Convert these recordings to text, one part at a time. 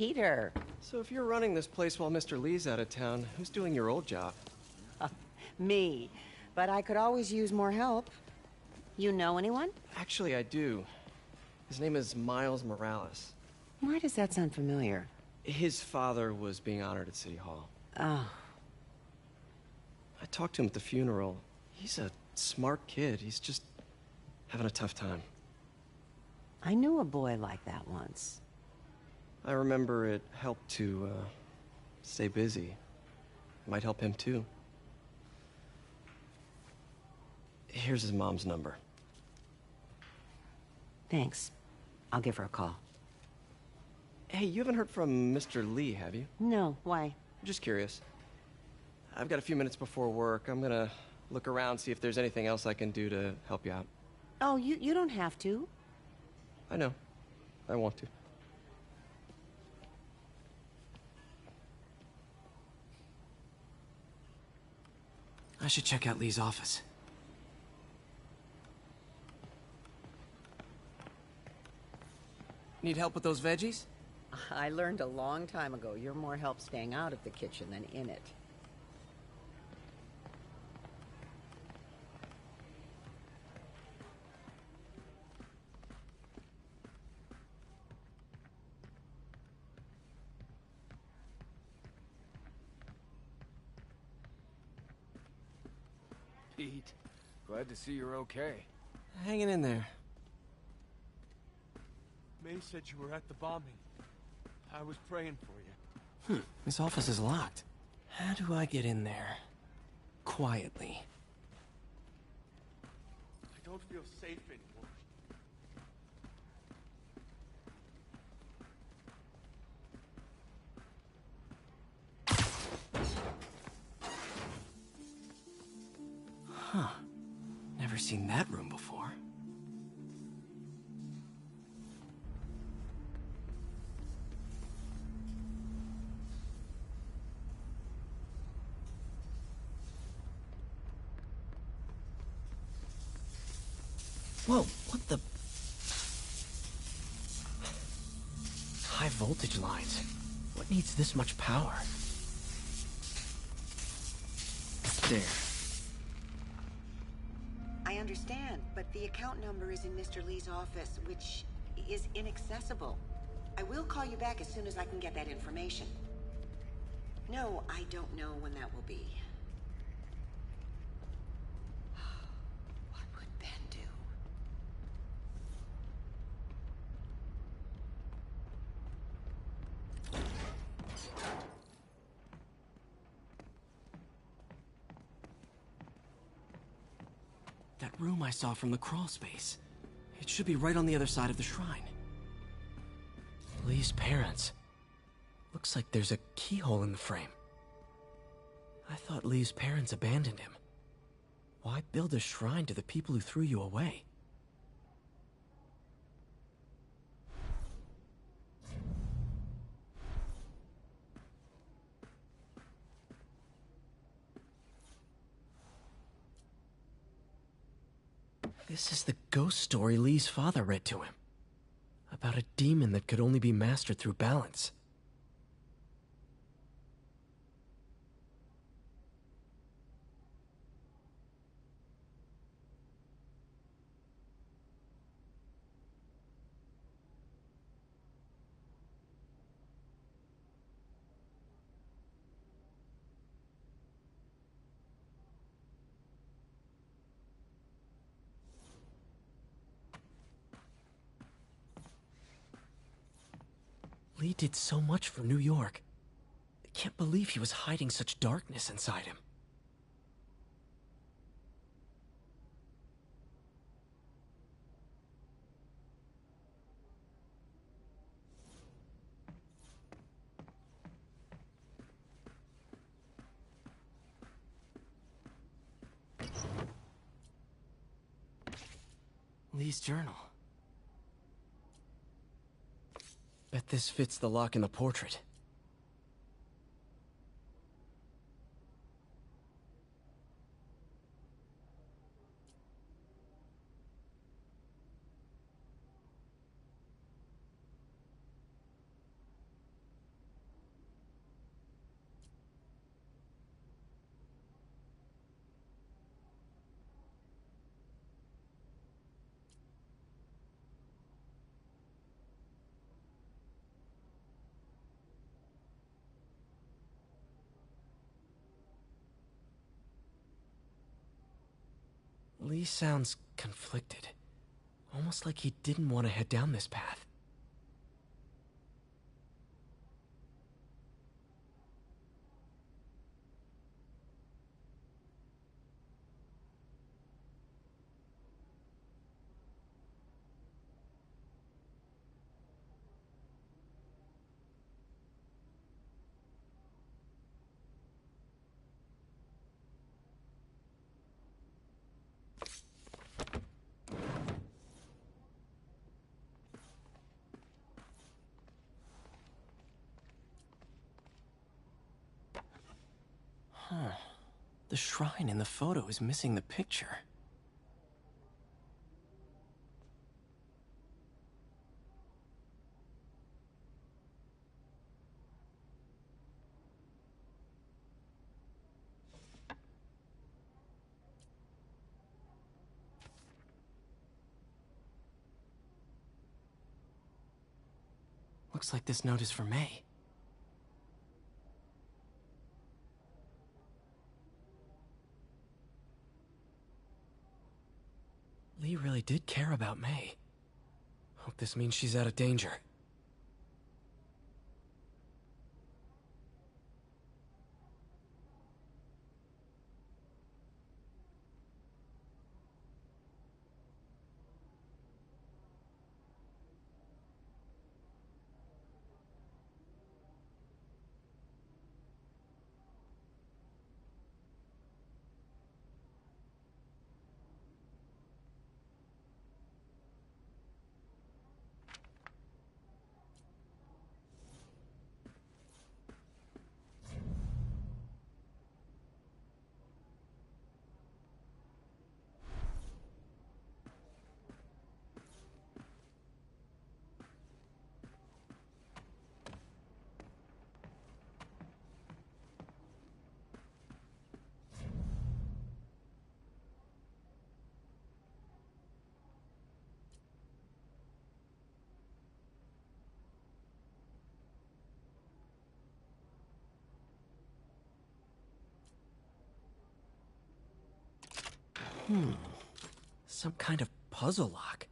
Peter. So if you're running this place while Mr. Lee's out of town, who's doing your old job? Me. But I could always use more help. You know anyone? Actually, I do. His name is Miles Morales. Why does that sound familiar? His father was being honored at City Hall. Oh. I talked to him at the funeral. He's a smart kid. He's just having a tough time. I knew a boy like that once. I remember it helped to, stay busy. Might help him, too. Here's his mom's number. Thanks. I'll give her a call. Hey, you haven't heard from Mr. Lee, have you? No, why? Just curious. I've got a few minutes before work. I'm gonna look around, see if there's anything else I can do to help you out. Oh, you don't have to. I know. I want to. I should check out Lee's office. Need help with those veggies? I learned a long time ago you're more help staying out of the kitchen than in it. Pete, glad to see you're okay. Hanging in there. May said you were at the bombing. I was praying for you. This office is locked. How do I get in there? Quietly. I don't feel safe anymore. Huh. Never seen that room before. Whoa, what the... High voltage lines. What needs this much power? There. I understand, but the account number is in Mr. Lee's office, which is inaccessible. I will call you back as soon as I can get that information. No, I don't know when that will be. What would Ben do? That room I saw from the crawl space. It should be right on the other side of the shrine. Lee's parents. Looks like there's a keyhole in the frame. I thought Lee's parents abandoned him. Why build a shrine to the people who threw you away? This is the ghost story Lee's father read to him. About a demon that could only be mastered through balance. Lee did so much for New York. I can't believe he was hiding such darkness inside him. Lee's journal. Bet this fits the lock in the portrait. Lee sounds conflicted. Almost like he didn't want to head down this path. The shrine in the photo is missing the picture. Looks like this note is for May. Lee really did care about May. Hope this means she's out of danger. Some kind of puzzle lock.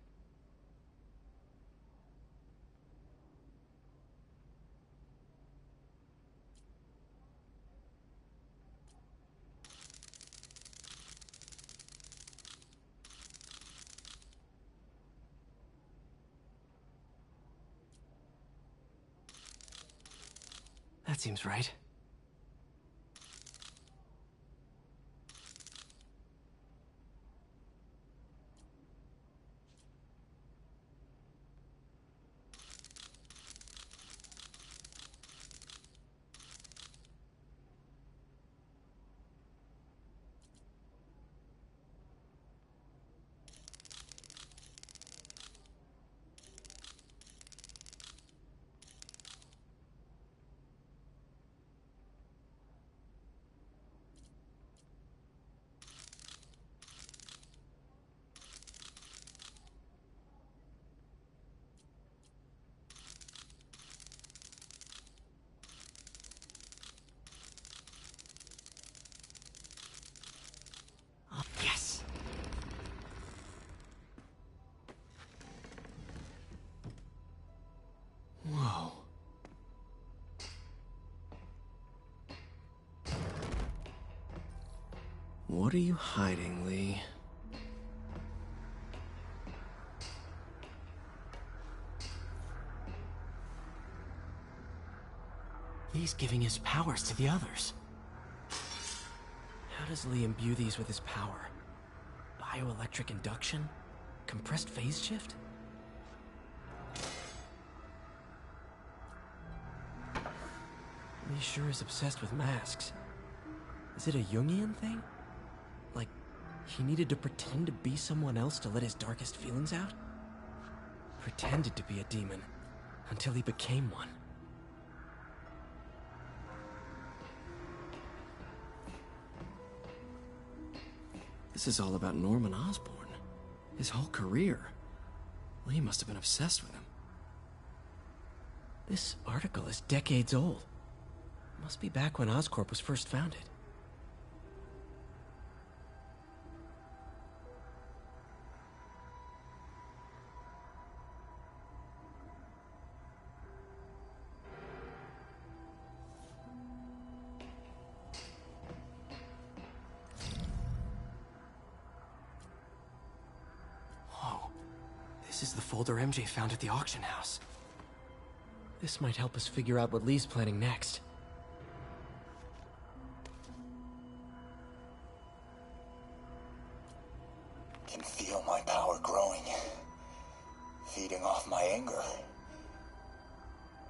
That seems right. Yes! Whoa. What are you hiding, Lee? Lee's giving his powers to the others. How does Lee imbue these with his power? Bioelectric induction? Compressed phase shift? Lee sure is obsessed with masks. Is it a Jungian thing? Like, he needed to pretend to be someone else to let his darkest feelings out? Pretended to be a demon, until he became one. This is all about Norman Osborn. His whole career. Lee must have been obsessed with him. This article is decades old. Must be back when Oscorp was first founded. This is the folder MJ found at the auction house. This might help us figure out what Lee's planning next. Can feel my power growing, feeding off my anger.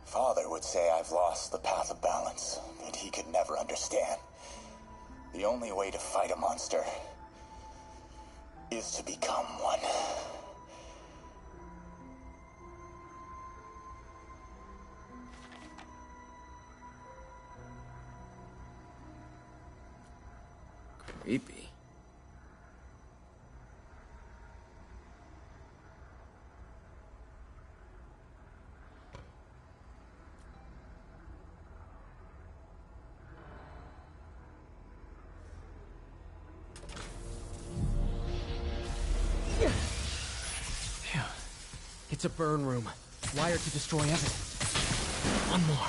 Father would say I've lost the path of balance, that he could never understand. The only way to fight a monster is to become one. Creepy. Phew. It's a burn room, wired to destroy evidence. One more.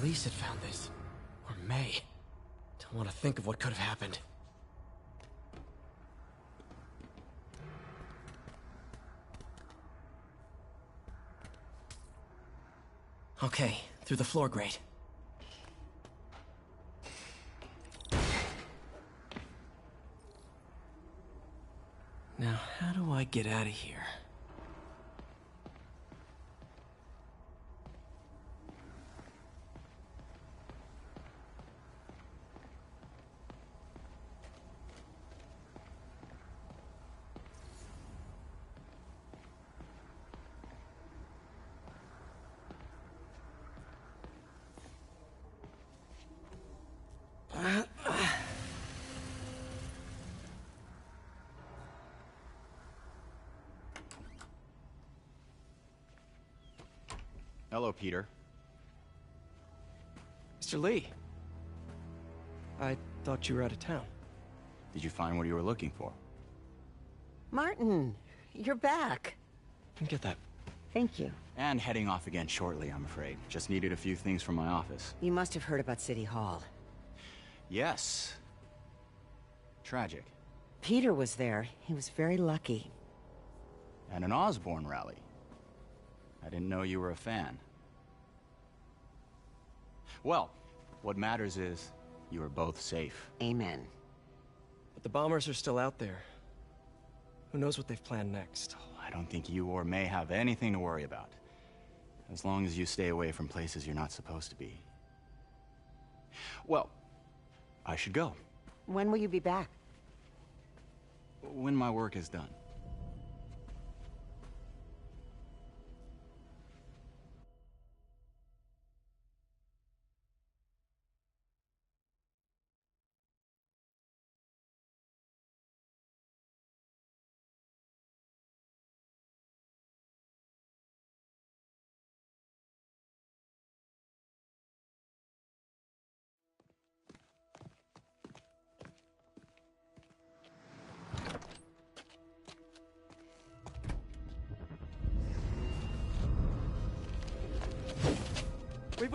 Police had found this. Or May. Don't want to think of what could have happened. Okay, through the floor grate. Now, how do I get out of here? Hello, Peter. Mr. Lee. I thought you were out of town. Did you find what you were looking for? Martin, you're back. Get that. Thank you. And heading off again shortly, I'm afraid. Just needed a few things from my office. You must have heard about City Hall. Yes. Tragic. Peter was there. He was very lucky. And an Osborn rally. I didn't know you were a fan. Well, what matters is you are both safe. Amen. But the bombers are still out there. Who knows what they've planned next? I don't think you or May have anything to worry about. As long as you stay away from places you're not supposed to be. Well, I should go. When will you be back? When my work is done.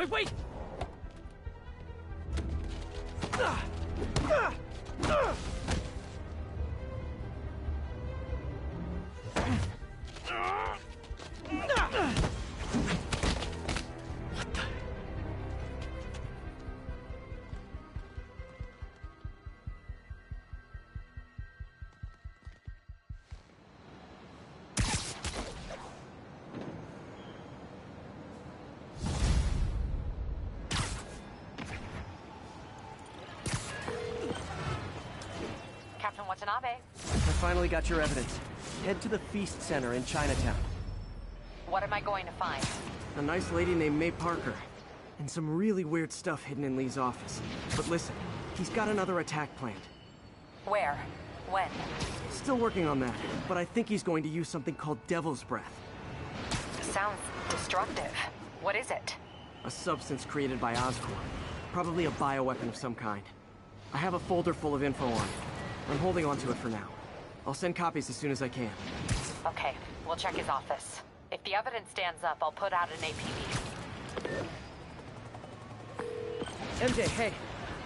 Wait! Watanabe. I finally got your evidence. Head to the Feast Center in Chinatown. What am I going to find? A nice lady named May Parker. And some really weird stuff hidden in Lee's office. But listen, he's got another attack planned. Where? When? Still working on that, but I think he's going to use something called Devil's Breath. Sounds destructive. What is it? A substance created by Oscorp. Probably a bioweapon of some kind. I have a folder full of info on it. I'm holding on to it for now. I'll send copies as soon as I can. Okay, we'll check his office. If the evidence stands up, I'll put out an APB. MJ, hey.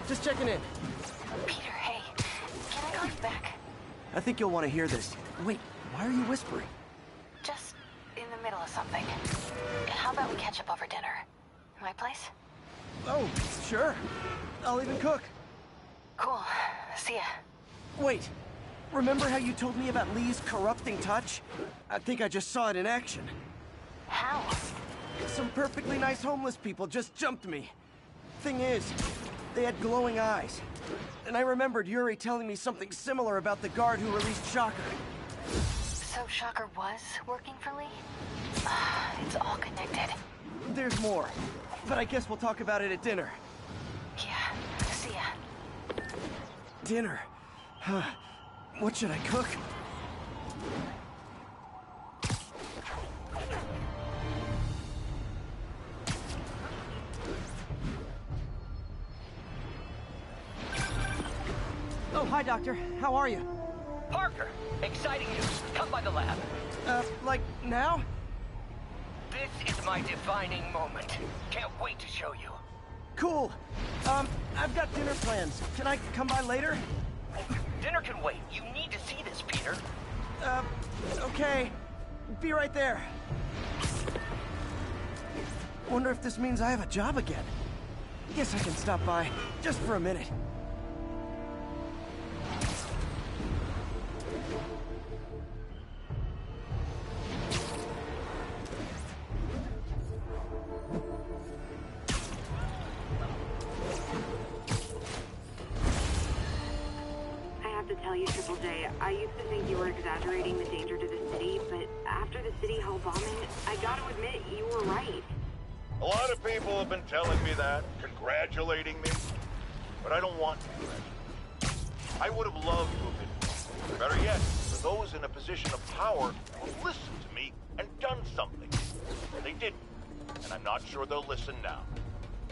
Just checking in. Peter, hey. Can I call you back? I think you'll want to hear this. Wait, why are you whispering? Just in the middle of something. How about we catch up over dinner? My place? Oh, sure. I'll even cook. Cool. See ya. Wait. Remember how you told me about Lee's corrupting touch? I think I just saw it in action. How? Some perfectly nice homeless people just jumped me. Thing is, they had glowing eyes. And I remembered Yuri telling me something similar about the guard who released Shocker. So Shocker was working for Lee? It's all connected. There's more, but I guess we'll talk about it at dinner. Yeah, see ya. Dinner? What should I cook? Oh, hi, Doctor. How are you? Parker, exciting news. Come by the lab. Like now? This is my defining moment. Can't wait to show you. Cool. I've got dinner plans. Can I come by later? Dinner can wait. You need to see this, Peter. Okay. Be right there. Wonder if this means I have a job again. Guess I can stop by, just for a minute. I used to think you were exaggerating the danger to the city, but after the City Hall bombing, I gotta admit, you were right. A lot of people have been telling me that, congratulating me, but I don't want to. I would have loved to have been. Better yet, for those in a position of power who listened to me and done something. They didn't, and I'm not sure they'll listen now.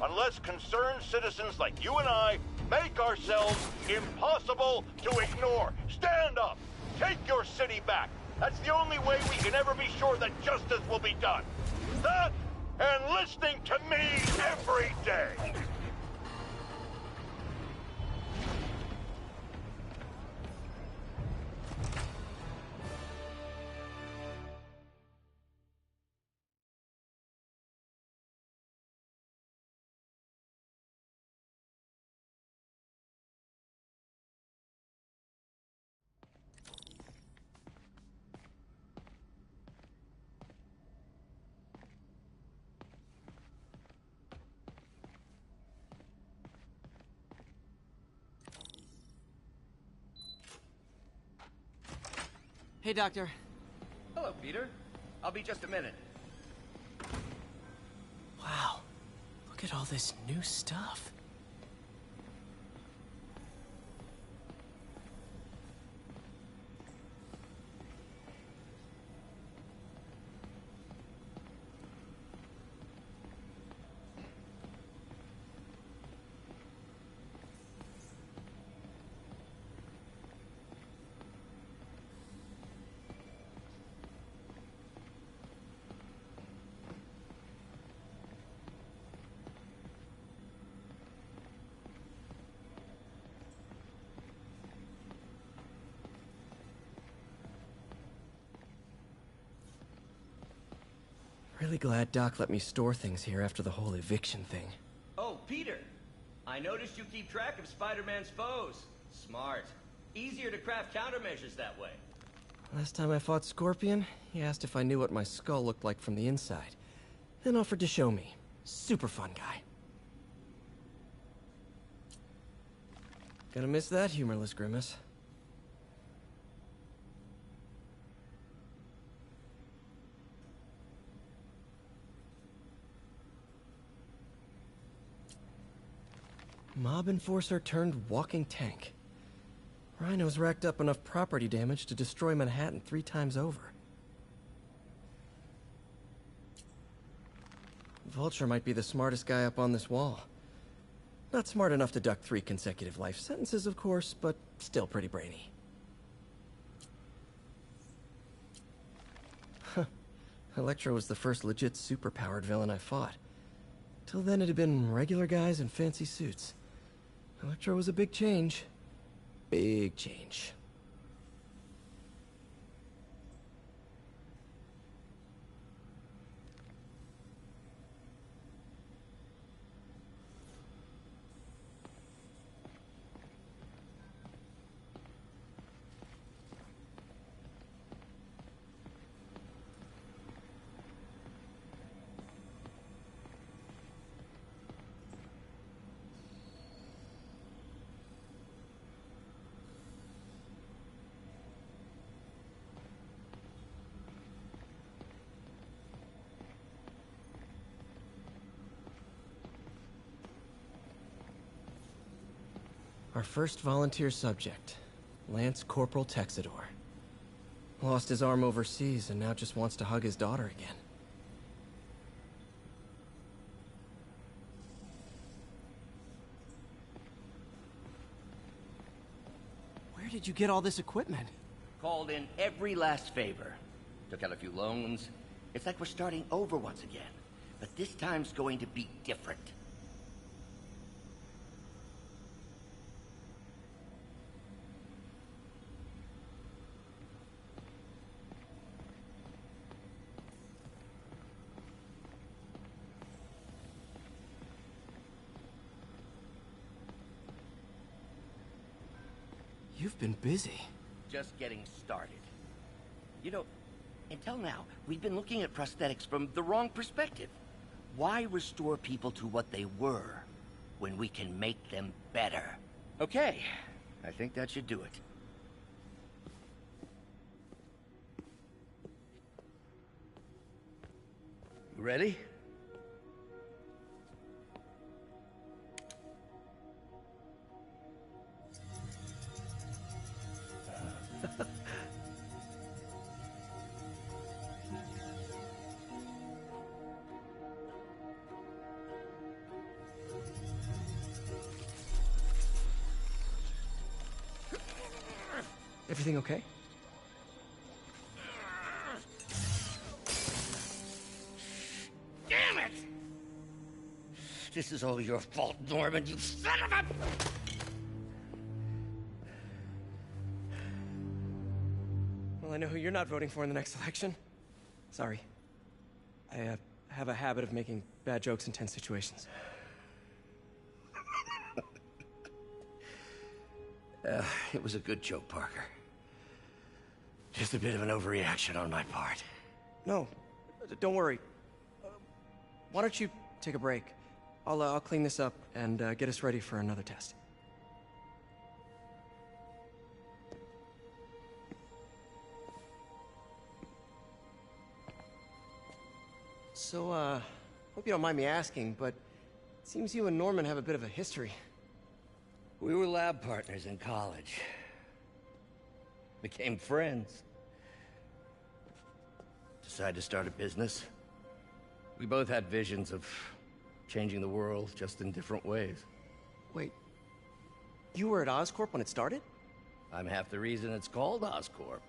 Unless concerned citizens like you and I make ourselves impossible to ignore. Stand up! Take your city back! That's the only way we can ever be sure that justice will be done. That, and listening to me every day! Hey, Doctor. Hello, Peter. I'll be just a minute. Wow. Look at all this new stuff. Really glad Doc let me store things here after the whole eviction thing. Oh, Peter. I noticed you keep track of Spider-Man's foes. Smart. Easier to craft countermeasures that way. Last time I fought Scorpion, he asked if I knew what my skull looked like from the inside. Then offered to show me. Super fun guy. Gonna miss that humorless grimace. Mob enforcer turned walking tank. Rhino's racked up enough property damage to destroy Manhattan 3 times over. Vulture might be the smartest guy up on this wall. Not smart enough to duck 3 consecutive life sentences, of course, but still pretty brainy. Huh. Electro was the first legit superpowered villain I fought. Till then, it had been regular guys in fancy suits. Electro was a big change. Big change. Our first volunteer subject, Lance Corporal Texidor. Lost his arm overseas and now just wants to hug his daughter again. Where did you get all this equipment? Called in every last favor. Took out a few loans. It's like we're starting over once again. But this time's going to be different. You've been busy. Just getting started. You know, until now, we've been looking at prosthetics from the wrong perspective. Why restore people to what they were when we can make them better? Okay, I think that should do it. You ready? Everything okay? Damn it! This is all your fault, Norman, you son of a... Well, I know who you're not voting for in the next election. Sorry. I have a habit of making bad jokes in tense situations. It was a good joke, Parker. Just a bit of an overreaction on my part. No, don't worry. Why don't you take a break? I'll clean this up and get us ready for another test. So, hope you don't mind me asking, but it seems you and Norman have a bit of a history. We were lab partners in college. Became friends. Decided to start a business. We both had visions of changing the world, just in different ways. Wait, you were at Oscorp when it started? I'm half the reason it's called Oscorp.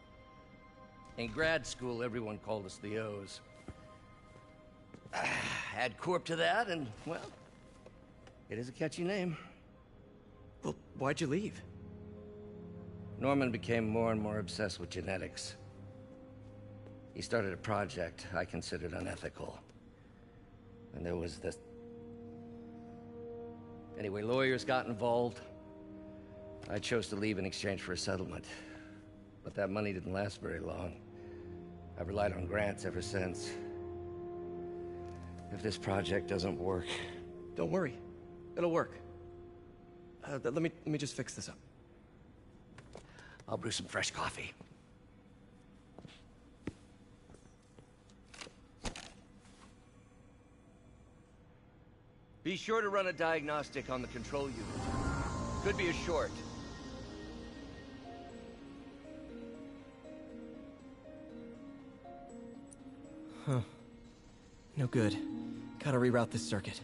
In grad school, everyone called us the O's. Add Corp to that, and, well, it is a catchy name. Well, why'd you leave? Norman became more and more obsessed with genetics. He started a project I considered unethical. And there was this... Anyway, lawyers got involved. I chose to leave in exchange for a settlement. But that money didn't last very long. I've relied on grants ever since. If this project doesn't work... Don't worry. It'll work. Let me just fix this up. I'll brew some fresh coffee. Be sure to run a diagnostic on the control unit. Could be a short. Huh. No good. Gotta reroute this circuit.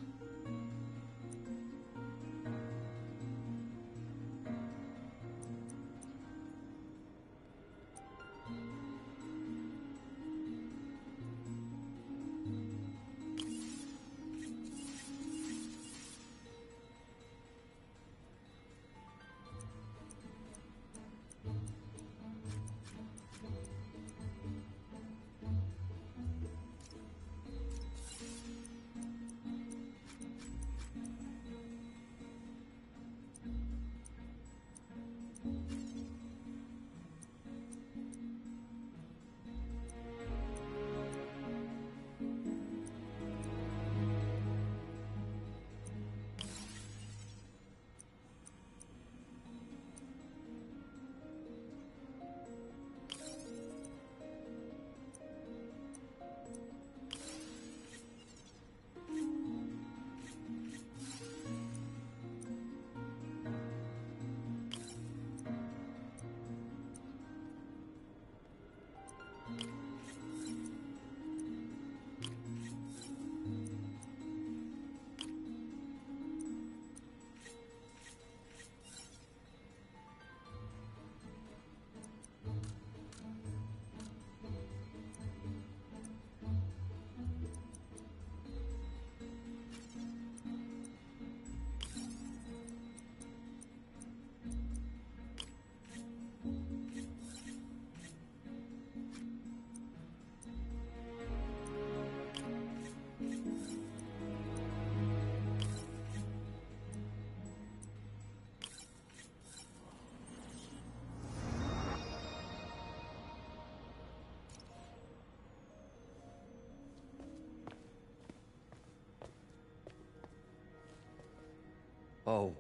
Oh,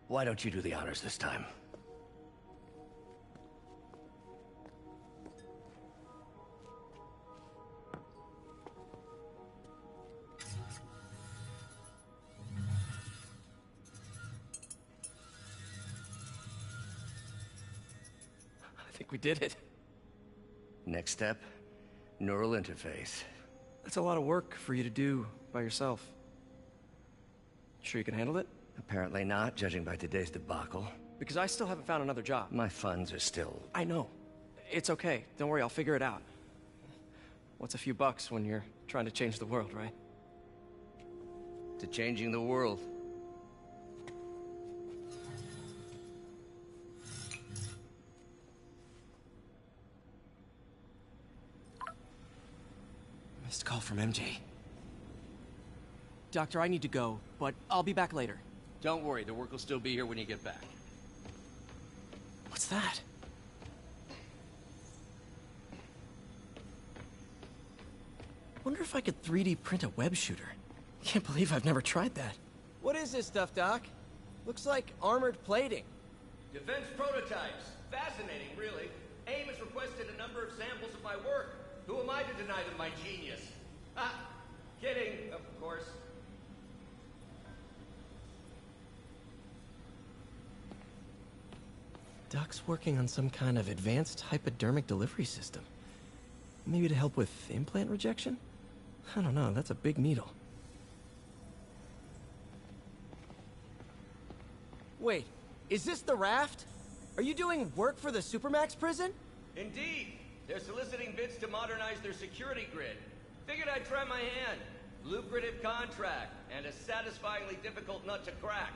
why don't you do the honors this time? I think we did it. Next step, neural interface. That's a lot of work for you to do by yourself. Sure you can handle it? Apparently not, judging by today's debacle. Because I still haven't found another job. My funds are still... I know. It's okay. Don't worry, I'll figure it out. What's a few bucks when you're trying to change the world, right? to changing the world. Missed call from MJ. Doctor, I need to go, but I'll be back later. Don't worry, the work will still be here when you get back. What's that? Wonder if I could 3D print a web shooter. Can't believe I've never tried that. What is this stuff, Doc? Looks like armored plating. Defense prototypes. Fascinating, really. AIM has requested a number of samples of my work. Who am I to deny them my genius? Ah, kidding, of course. Doc's working on some kind of advanced hypodermic delivery system. Maybe to help with implant rejection? I don't know, that's a big needle. Wait, is this the raft? Are you doing work for the Supermax prison? Indeed. They're soliciting bids to modernize their security grid. Figured I'd try my hand. Lucrative contract, and a satisfyingly difficult nut to crack.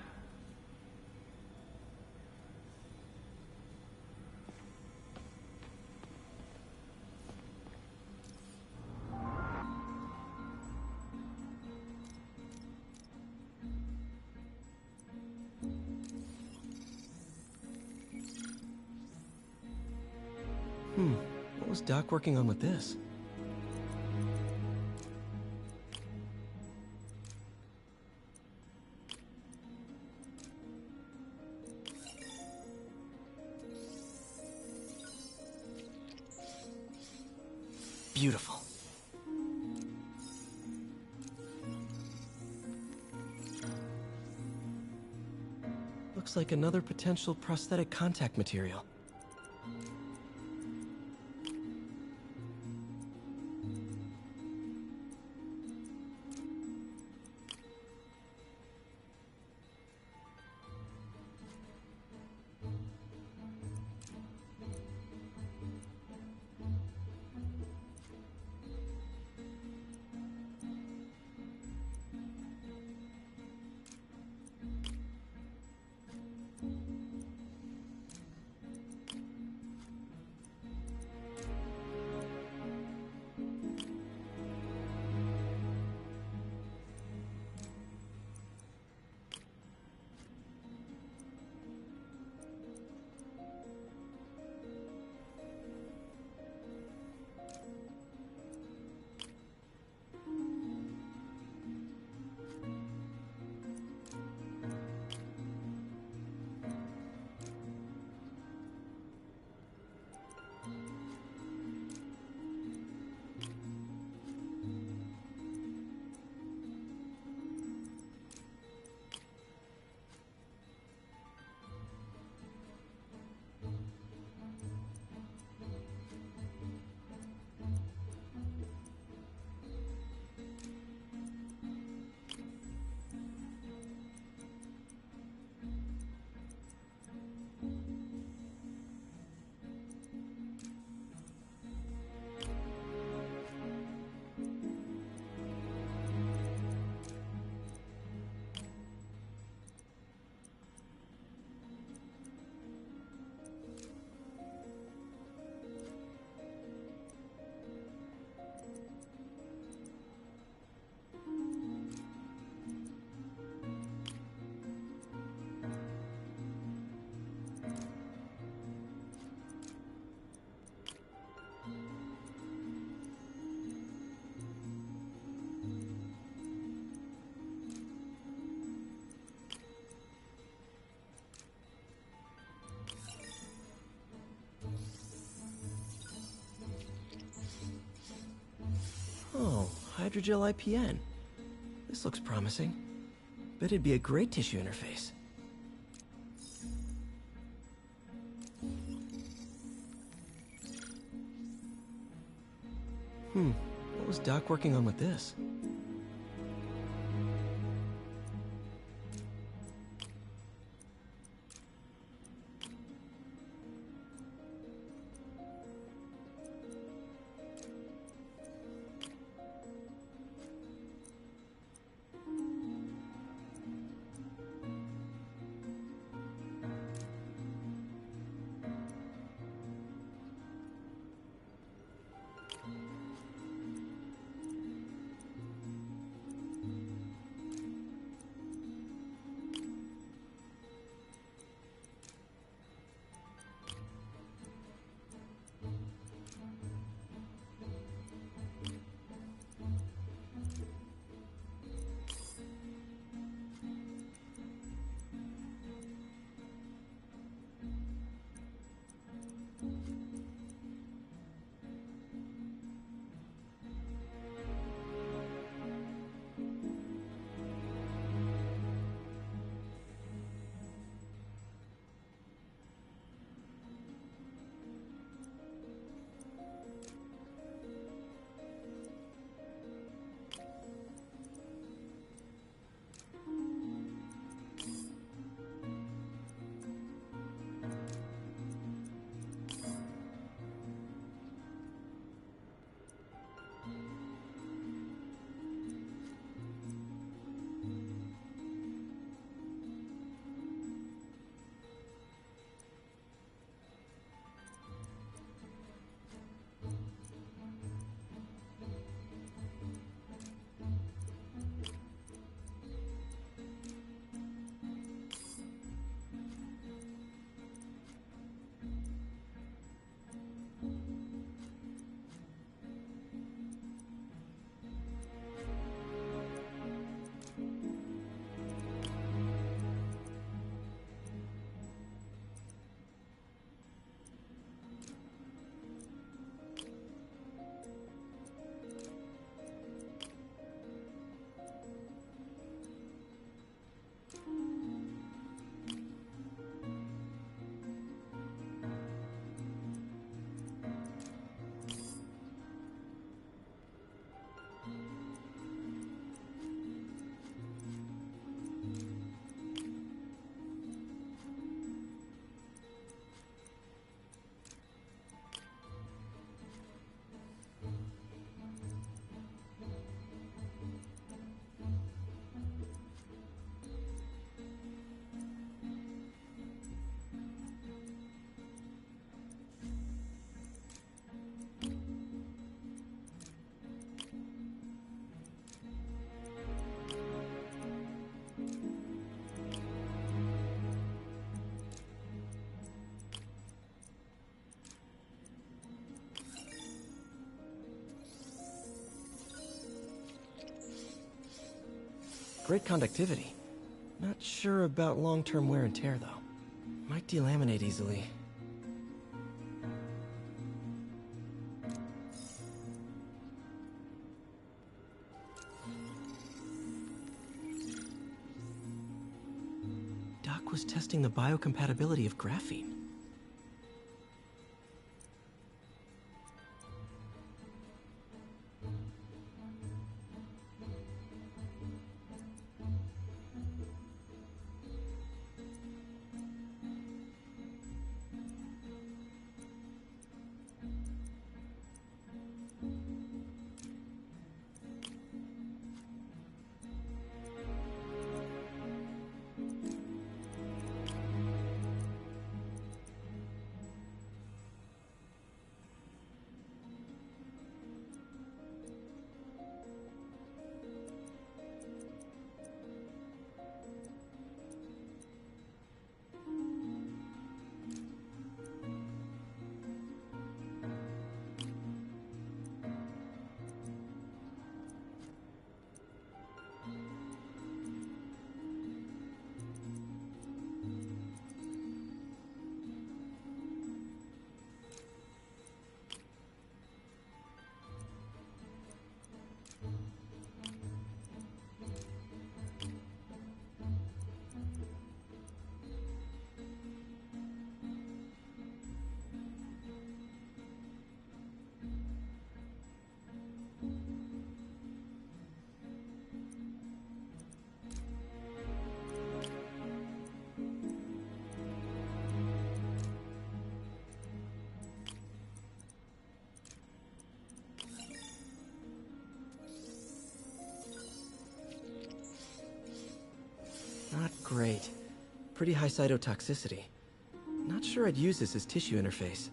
What was Doc working on with this? Beautiful. Looks like another potential prosthetic contact material. hydrogel IPN. This looks promising. Bet it'd be a great tissue interface. What was Doc working on with this? Great conductivity. Not sure about long-term wear and tear, though. Might delaminate easily. Doc was testing the biocompatibility of graphene. Great. Pretty high cytotoxicity. Not sure I'd use this as tissue interface.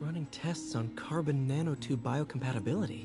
Running tests on carbon nanotube biocompatibility.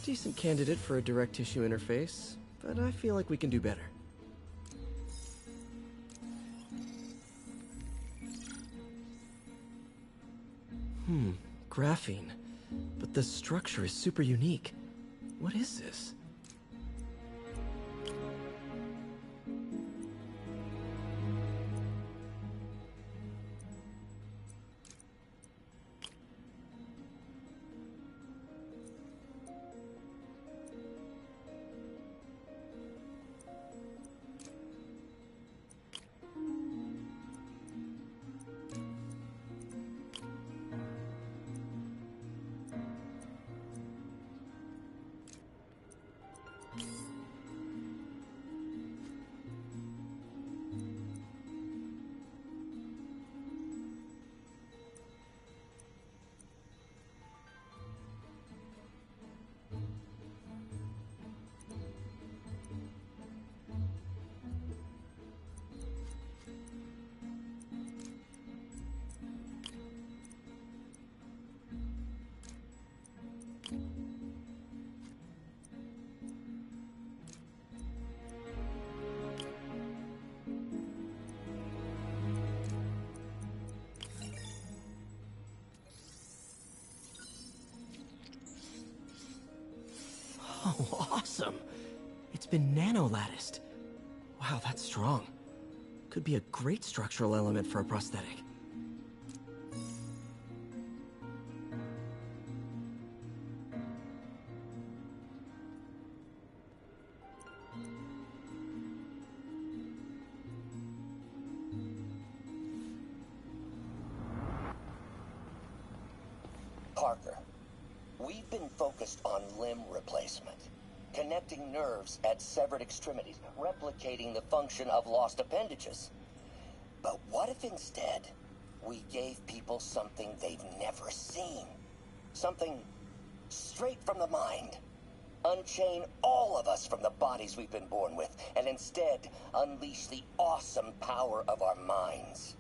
Decent candidate for a direct tissue interface, but I feel like we can do better. Graphene. But the structure is super unique. What is this? Oh, awesome! It's been nano-latticed. Wow, that's strong. Could be a great structural element for a prosthetic. Parker, we've been focused on limb replacement, connecting nerves at severed extremities, replicating the function of lost appendages. But what if instead we gave people something they've never seen? Something straight from the mind. Unchain all of us from the bodies we've been born with, and instead unleash the awesome power of our minds.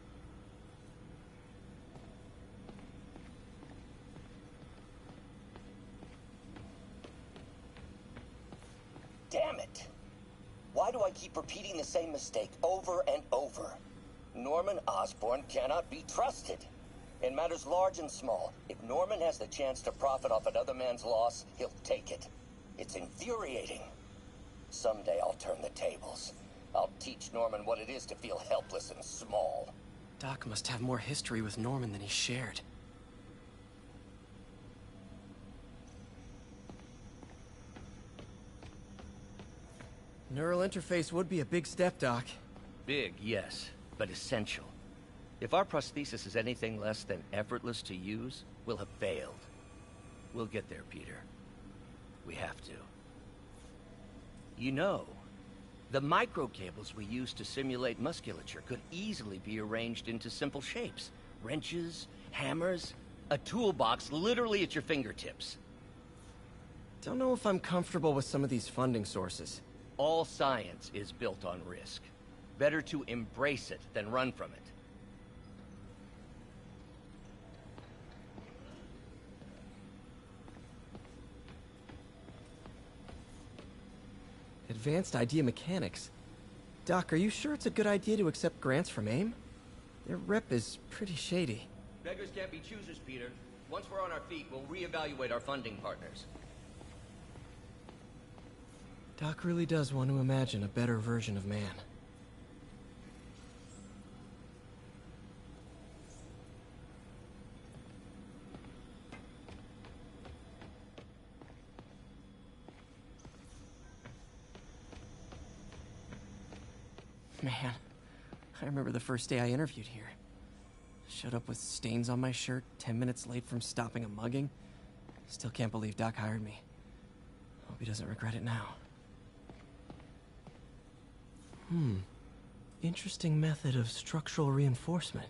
Damn it! Why do I keep repeating the same mistake over and over? Norman Osborn cannot be trusted. In matters large and small, if Norman has the chance to profit off another man's loss, he'll take it. It's infuriating. Someday I'll turn the tables. I'll teach Norman what it is to feel helpless and small. Doc must have more history with Norman than he shared. Neural interface would be a big step, Doc. Big, yes, but essential. If our prosthesis is anything less than effortless to use, we'll have failed. We'll get there, Peter. We have to. You know, the microcables we use to simulate musculature could easily be arranged into simple shapes. Wrenches, hammers, a toolbox literally at your fingertips. Don't know if I'm comfortable with some of these funding sources. All science is built on risk. Better to embrace it than run from it. Advanced idea mechanics. Doc, are you sure it's a good idea to accept grants from AIM? Their rep is pretty shady. Beggars can't be choosers, Peter. Once we're on our feet, we'll reevaluate our funding partners. Doc really does want to imagine a better version of man. Man, I remember the first day I interviewed here. Showed up with stains on my shirt, 10 minutes late from stopping a mugging. Still can't believe Doc hired me. Hope he doesn't regret it now. Interesting method of structural reinforcement.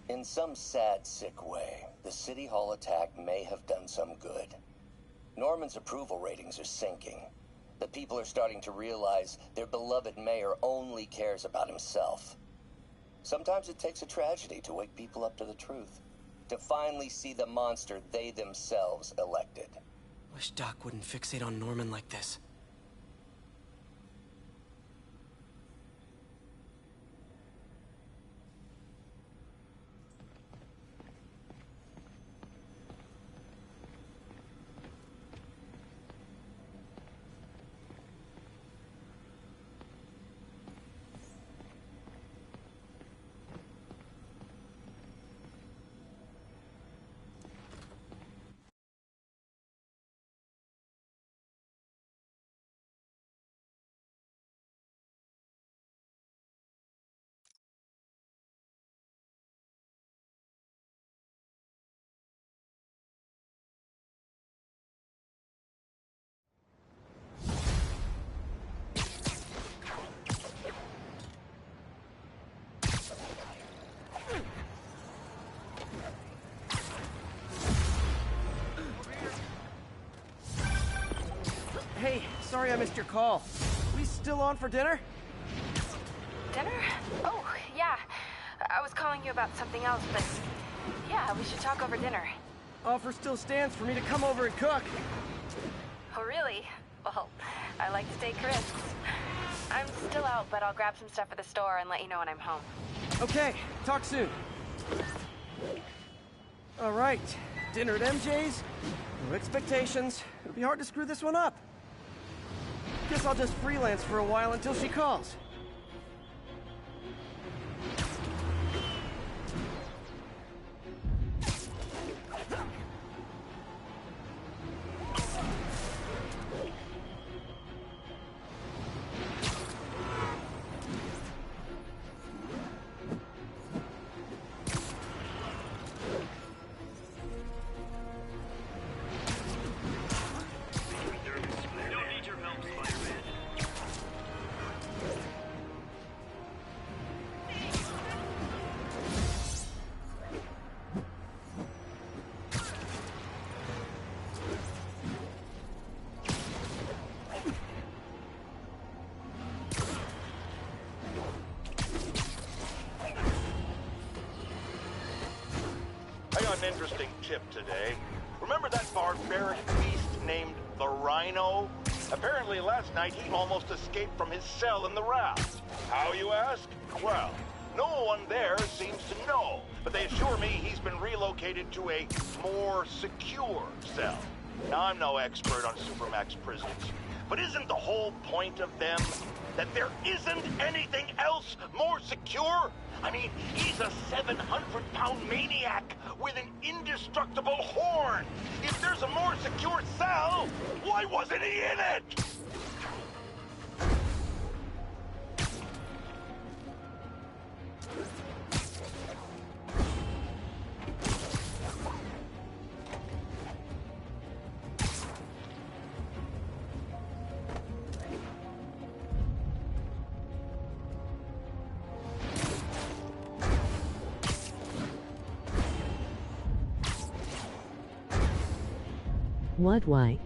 In some sad, sick way, the City Hall attack may have done some good. Norman's approval ratings are sinking. The people are starting to realize their beloved mayor only cares about himself. Sometimes it takes a tragedy to wake people up to the truth. To finally see the monster they themselves elected. Wish Doc wouldn't fixate on Norman like this. Hey, sorry I missed your call. We still on for dinner? Dinner? Oh, yeah. I was calling you about something else, but yeah, we should talk over dinner. Offer still stands for me to come over and cook. Oh, really? Well, I like to take risks. I'm still out, but I'll grab some stuff at the store and let you know when I'm home. Okay, talk soon. All right, dinner at MJ's. No expectations. It'll be hard to screw this one up. Guess I'll just freelance for a while until she calls. An interesting tip today. Remember that barbaric beast named the Rhino? Apparently last night he almost escaped from his cell in the raft. How, you ask? Well, no one there seems to know, but they assure me he's been relocated to a more secure cell. Now, I'm no expert on Supermax prisons, but isn't the whole point of them that there isn't anything else more secure? I mean, he's a 700-pound maniac with an indestructible horn. If there's a more secure cell, why wasn't he in it? What, why?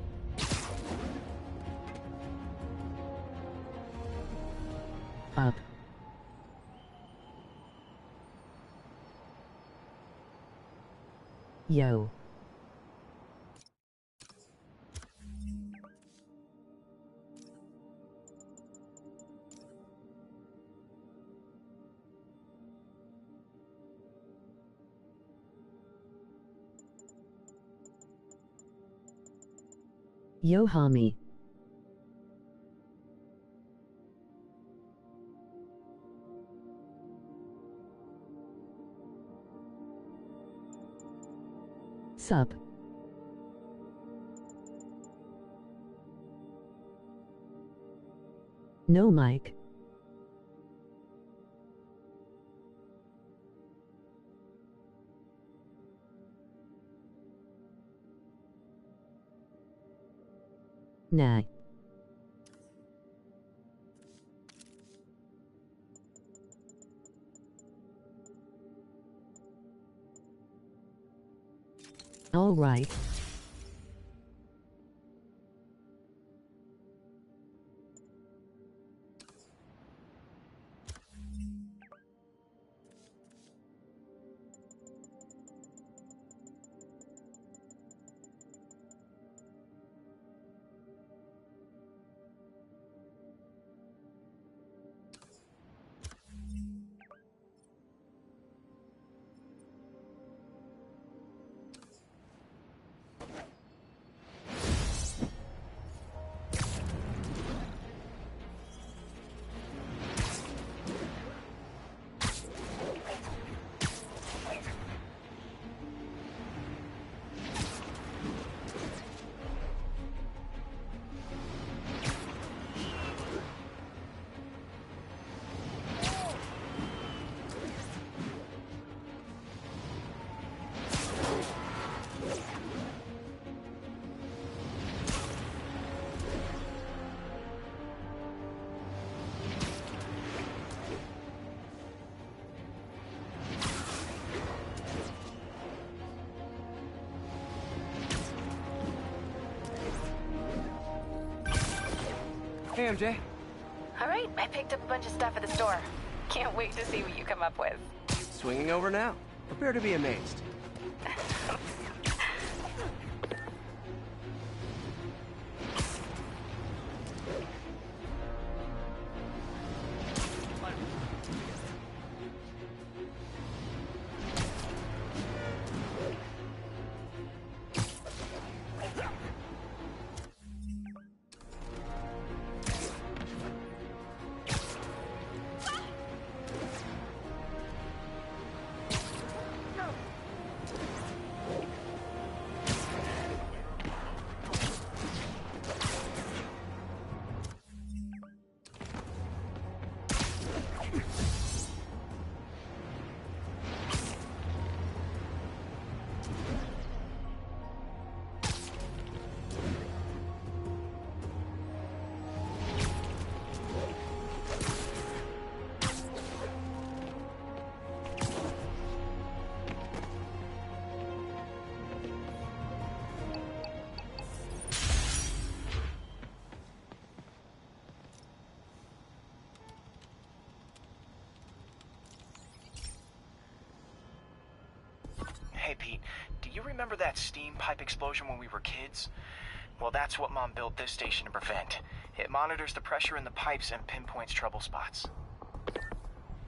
Up. Yo. Yo, homie. Sup? No, Mike. Nah. All right. Hey, MJ. All right, I picked up a bunch of stuff at the store. Can't wait to see what you come up with. Swinging over now. Prepare to be amazed. Hey, Pete, do you remember that steam pipe explosion when we were kids? Well, that's what Mom built this station to prevent. It monitors the pressure in the pipes and pinpoints trouble spots.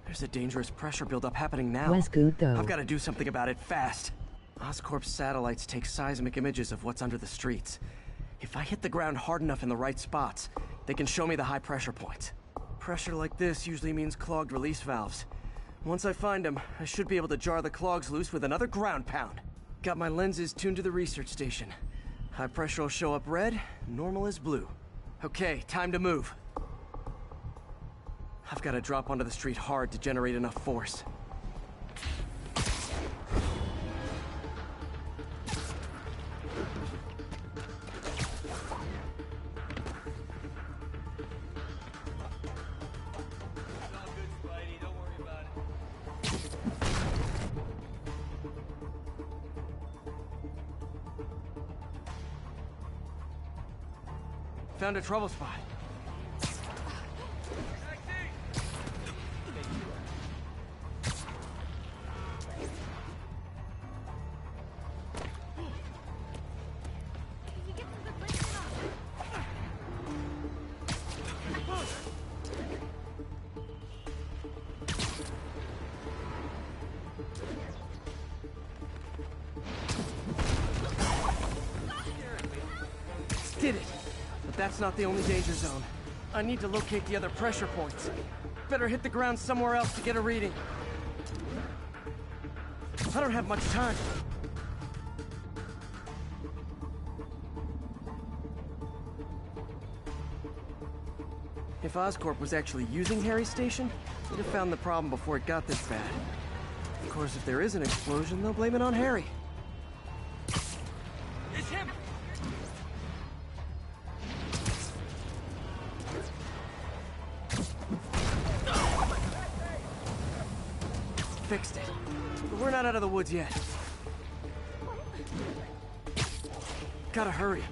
There's a dangerous pressure buildup happening now. Was good though. I've got to do something about it fast. Oscorp's satellites take seismic images of what's under the streets. If I hit the ground hard enough in the right spots, they can show me the high pressure points. Pressure like this usually means clogged release valves. Once I find them, I should be able to jar the clogs loose with another ground pound. Got my lenses tuned to the research station. High pressure will show up red, normal is blue. Okay, time to move. I've got to drop onto the street hard to generate enough force. Found a trouble spot. Did it! But that's not the only danger zone. I need to locate the other pressure points. Better hit the ground somewhere else to get a reading. I don't have much time. If Oscorp was actually using Harry's station, they'd have found the problem before it got this bad. Of course, if there is an explosion, they'll blame it on Harry. It's him! Fixed it. But we're not out of the woods yet. Gotta hurry.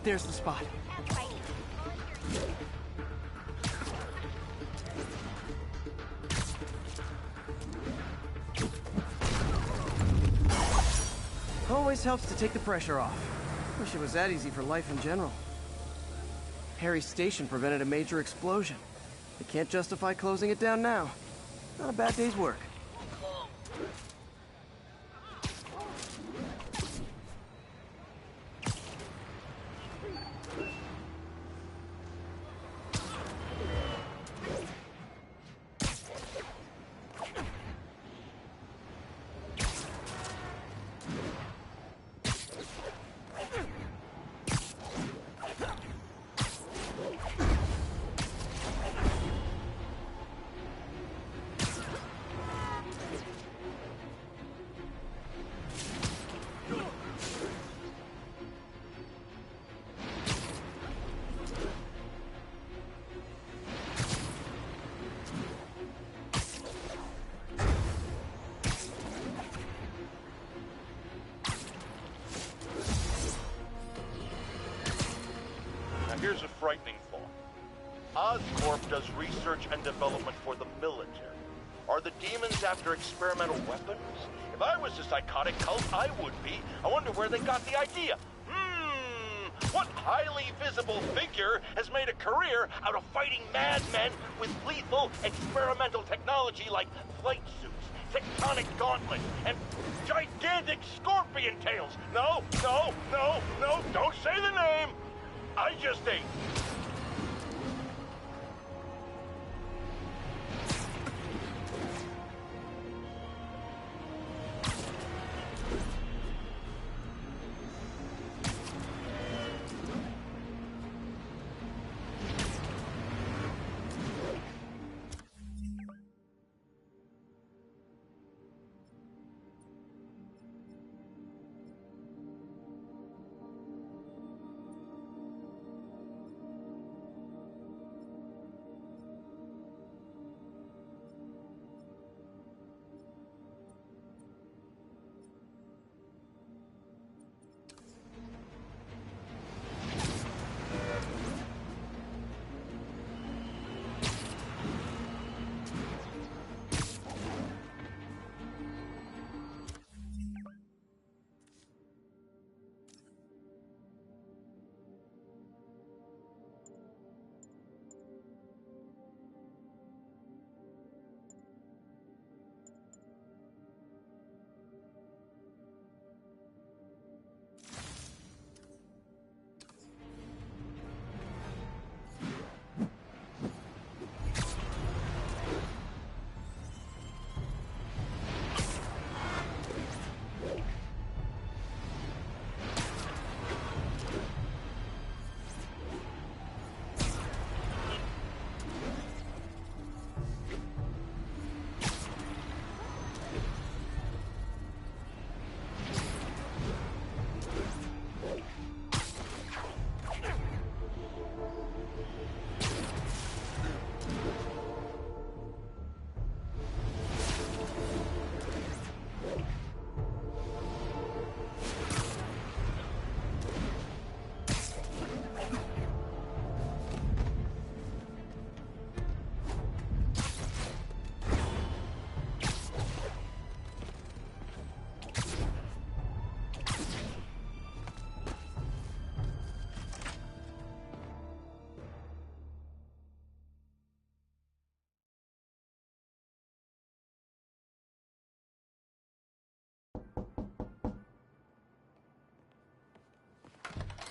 There's the spot. Always helps to take the pressure off. Wish it was that easy for life in general. Harry's station prevented a major explosion. They can't justify closing it down now. Not a bad day's work. Here's a frightening thought. Oscorp does research and development for the military. Are the demons after experimental weapons? If I was a psychotic cult, I would be. I wonder where they got the idea. What highly visible figure has made a career out of fighting madmen with lethal experimental technology like flight suits, tectonic gauntlets, and gigantic scorpion tails? No, no, no, no, don't say the name! I just ate.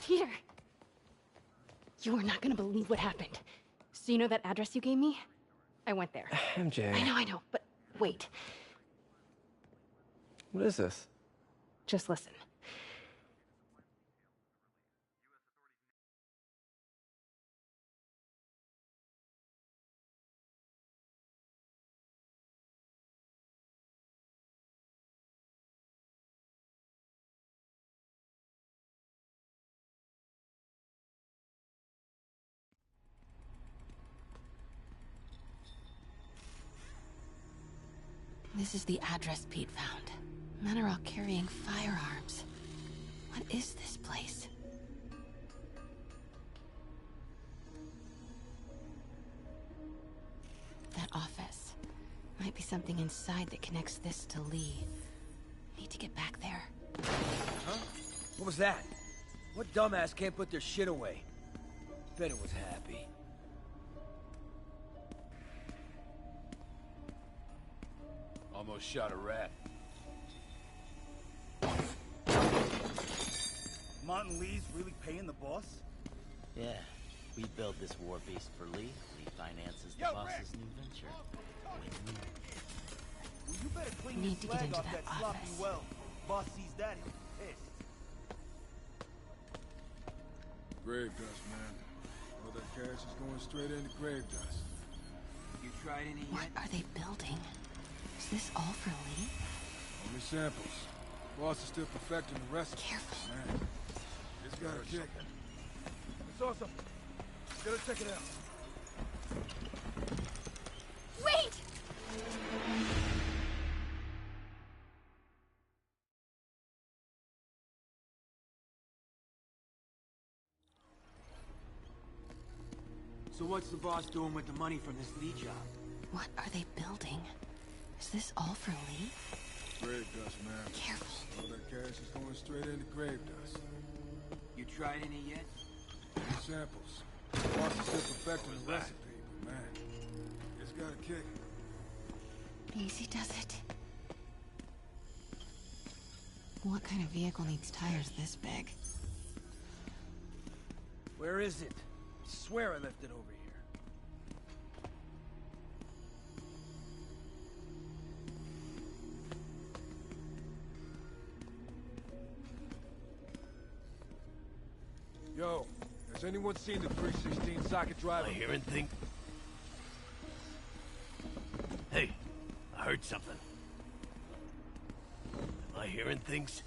Peter! You are not gonna believe what happened. So you know that address you gave me? I went there. MJ. I know, but wait. What is this? Just listen. This is the address Pete found. Men are all carrying firearms. What is this place? That office. Might be something inside that connects this to Lee. Need to get back there. Huh? What was that? What dumbass can't put their shit away? Bet it was Happy. Almost shot a rat. Martin Lee's really paying the boss? Yeah. We build this war beast for Lee. Lee finances the boss's new venture. Win-win. Well, you better clean Need to your get flag into off that sloppy office. well. Boss sees that, he'll be pissed. Grave dust, man. All that cash is going straight into grave dust. You tried any What yet? are they building? Is this all for Lee? Only samples. Boss is still perfecting the recipe. Careful. Man, it's got a kick. I saw something. Gotta check it out. Wait! So what's the boss doing with the money from this Lee job? What are they building? Is this all for Lee? Grave dust, man. Careful. All that cash is going straight into grave dust. You tried any yet? Only samples. Boss is still perfecting the recipe, but man, it's got a kick. Easy does it. What kind of vehicle needs tires this big? Where is it? I swear I left it over here. Yo, has anyone seen the 316 socket driver? Am I hearing things? Hey, I heard something. Am I hearing things?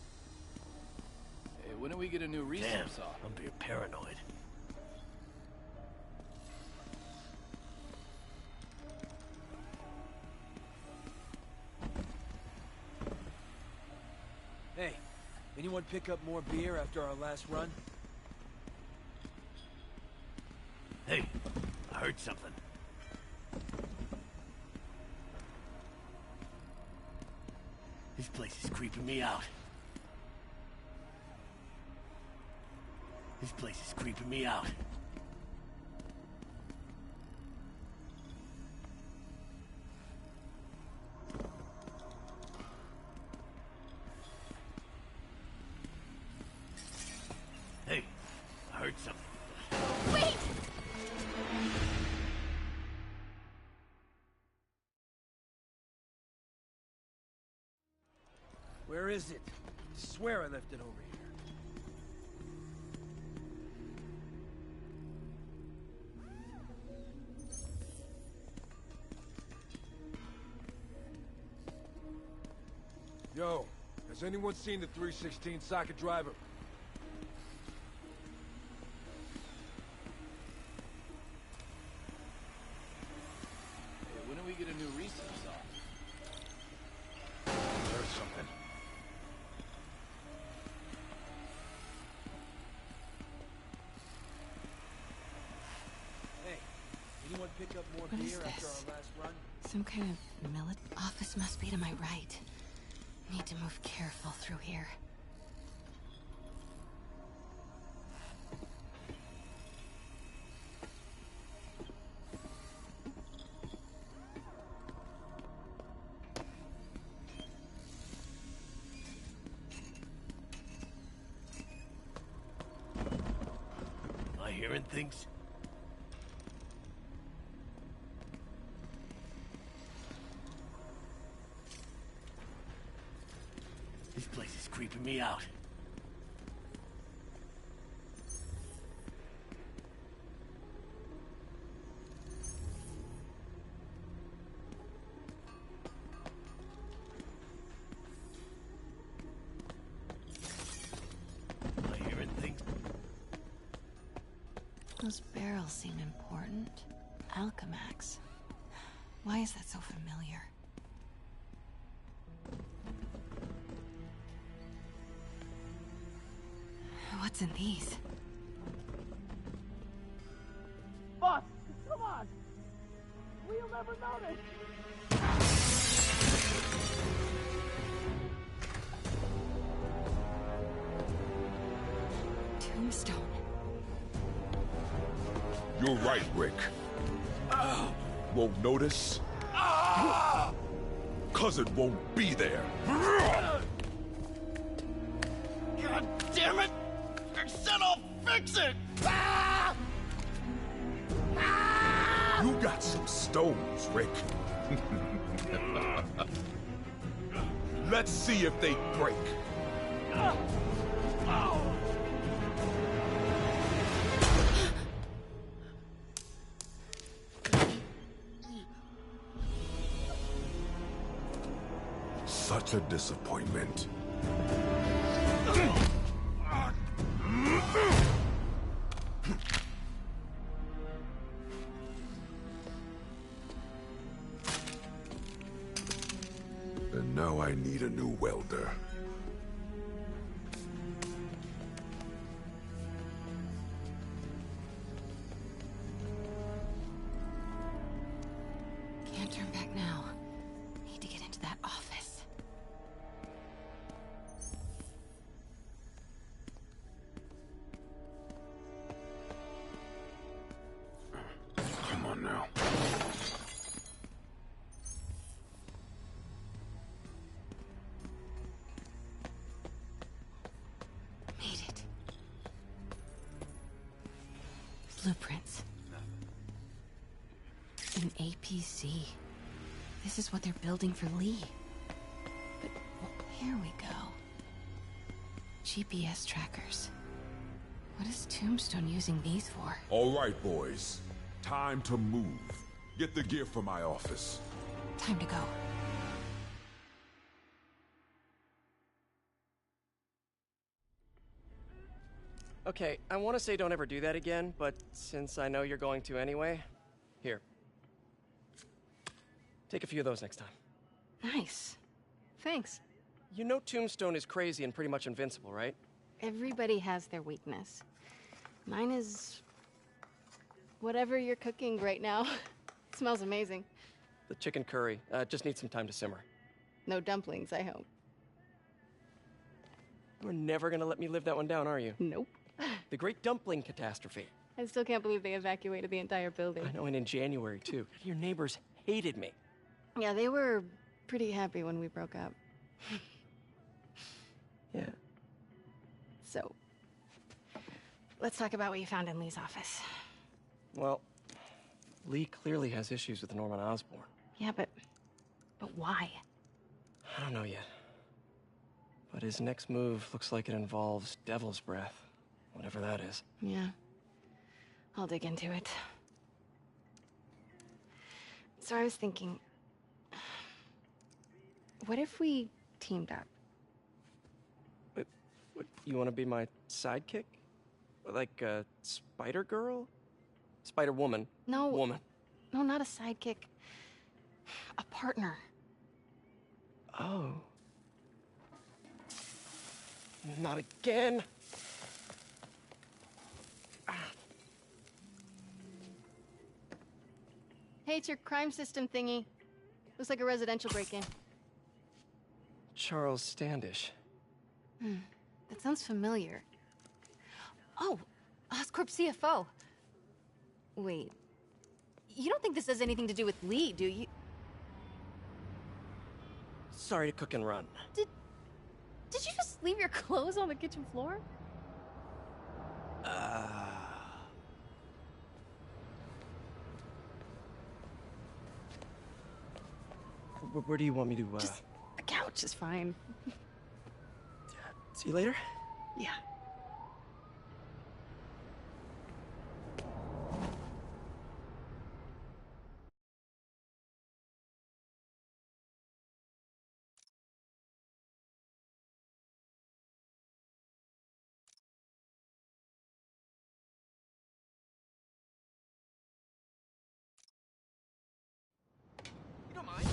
Hey, when do we get a new research Damn, saw? I'm being paranoid. Hey, anyone pick up more beer after our last run? Hey, I heard something. This place is creeping me out. This place is creeping me out. Hey, I heard something. Wait! Where is it? I swear I left it over here. Yo, has anyone seen the 316 socket driver? Hey, when do we get a new research saw? There's something. Hey, anyone pick up more What is beer after this? our last run? Some kind of office must be to my right. Need to move careful through here. hearing things? This place is creeping me out. Those barrels seem important. Alchemax. Why is that so familiar? What's in these? Boss, come on! We'll never notice! Tombstone. You're right, Rick. Won't notice? Cause it won't be there. God damn it! I said I'll fix it! You got some stones, Rick. Let's see if they break. Such a disappointment. And now I need a new welder. Can't turn back now. Need to get into that office. Come on now. Made it. Blueprints. An APC. This is what they're building for Lee. But here we go. GPS trackers. What is Tombstone using these for? All right, boys. Time to move. Get the gear from my office. Time to go. Okay, I want to say don't ever do that again, but since I know you're going to anyway, here. Take a few of those next time. Nice. Thanks. You know Tombstone is crazy and pretty much invincible, right? Everybody has their weakness. Mine is... whatever you're cooking right now. It smells amazing. The chicken curry. Just needs some time to simmer. No dumplings, I hope. You're never gonna let me live that one down, are you? Nope. The Great Dumpling Catastrophe. I still can't believe they evacuated the entire building. I know, and in January, too. Your neighbors hated me. Yeah, they were pretty happy when we broke up. Yeah. So, let's talk about what you found in Lee's office. Well, Lee clearly has issues with Norman Osborn. Yeah, but why? I don't know yet. But his next move looks like it involves Devil's Breath. Whatever that is. Yeah. I'll dig into it. So I was thinking, what if we teamed up? What, you want to be my sidekick? Like a spider girl? Spider woman? No. Woman. No, not a sidekick. A partner. Oh. Not again. Hey, it's your crime system thingy. Looks like a residential break-in. Charles Standish. That sounds familiar. Oh, Oscorp CFO. Wait. You don't think this has anything to do with Lee, do you? Sorry to cook and run. Did you just leave your clothes on the kitchen floor? Where do you want me to, Just the couch is fine. See you later? Yeah. You don't mind?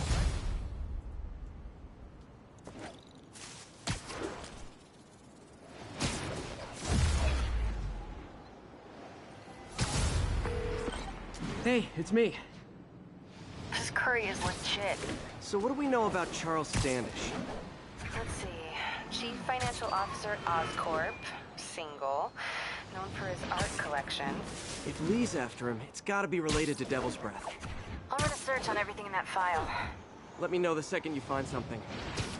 Hey, it's me. This curry is legit. So what do we know about Charles Standish? Let's see. Chief Financial Officer at Oscorp. Single. Known for his art collection. If Lee's after him, it's gotta be related to Devil's Breath. I'll run a search on everything in that file. Let me know the second you find something.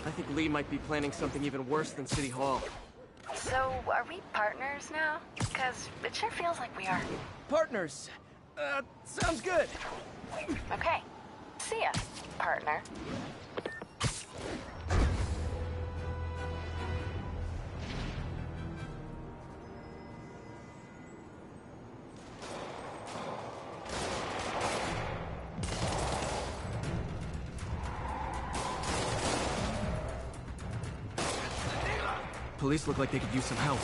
I think Lee might be planning something even worse than City Hall. So, are we partners now? Because it sure feels like we are. Partners! Sounds good! Okay. See ya, partner. Police look like they could use some help.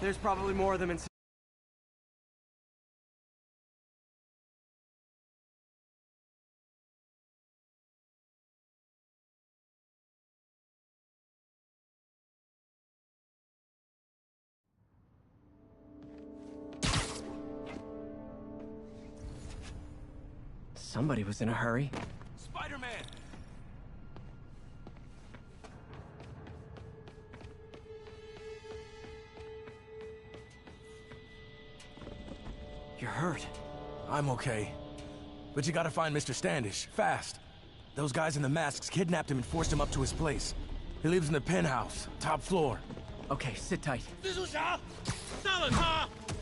There's probably more of them inside. Somebody was in a hurry. Spiderman! You're hurt. I'm okay. But you gotta find Mr. Standish, fast. Those guys in the masks kidnapped him and forced him up to his place. He lives in the penthouse, top floor. Okay, sit tight.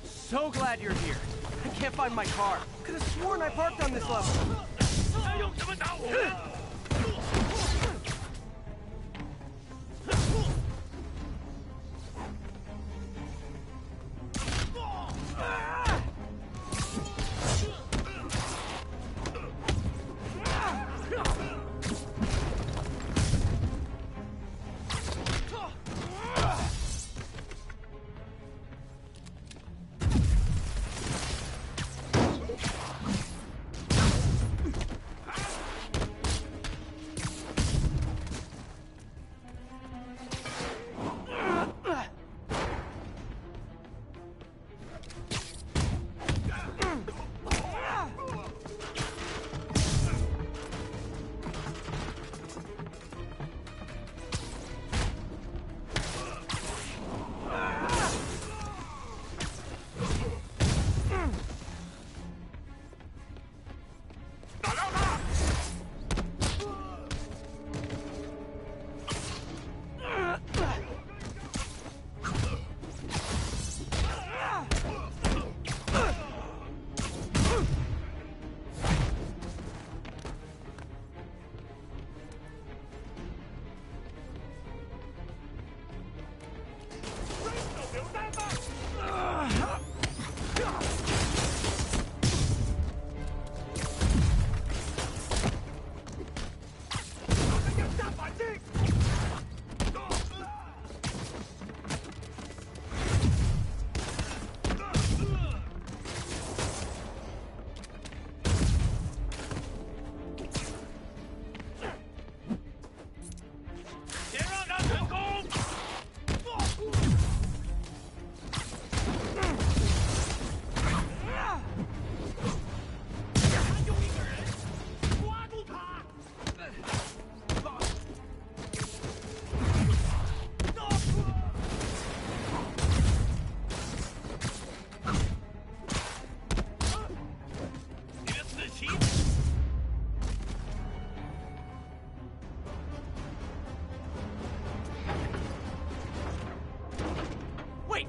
So glad you're here. I can't find my car. Could have sworn I parked on this level.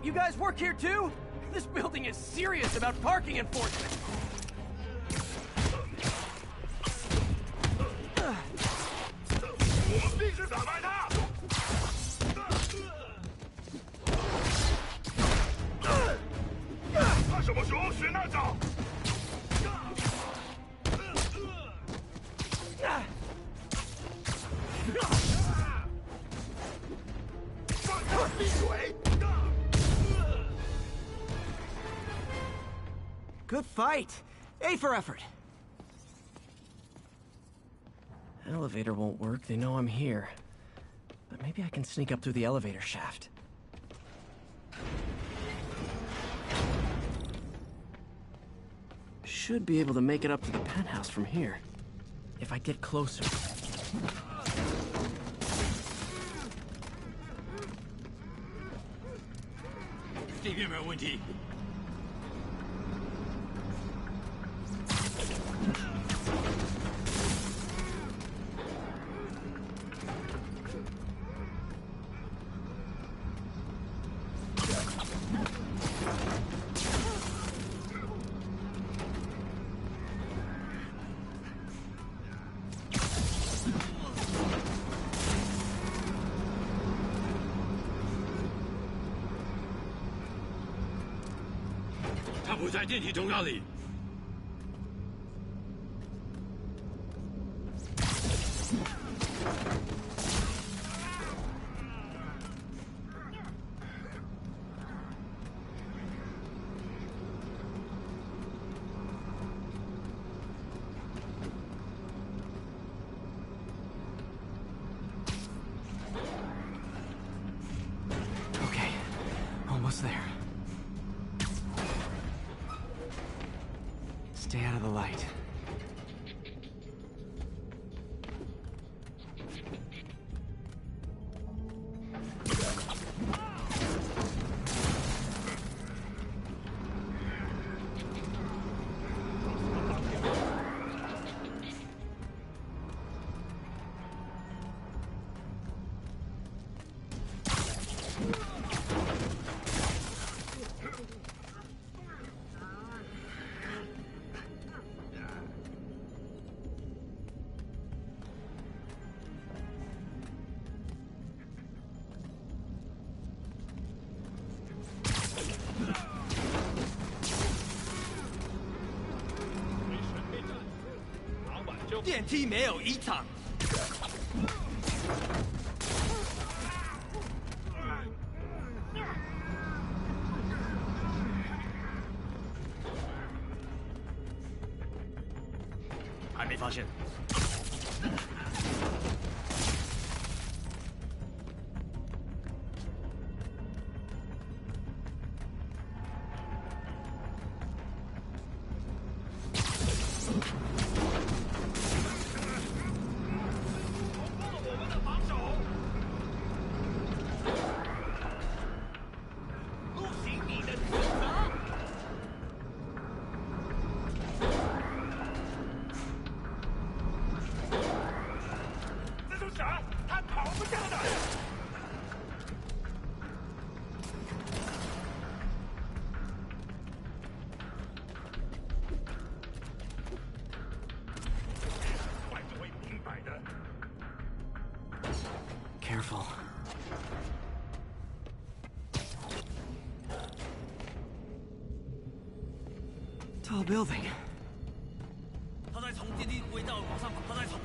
You guys work here too? This building is serious about parking enforcement. Good fight. A for effort. Elevator won't work. They know I'm here. But maybe I can sneak up through the elevator shaft. Should be able to make it up to the penthouse from here. If I get closer. 这边没有问题。他不在电梯通道里。 Okay, almost there. Stay out of the light.电梯没有异常。还没发现。Careful. Tall building.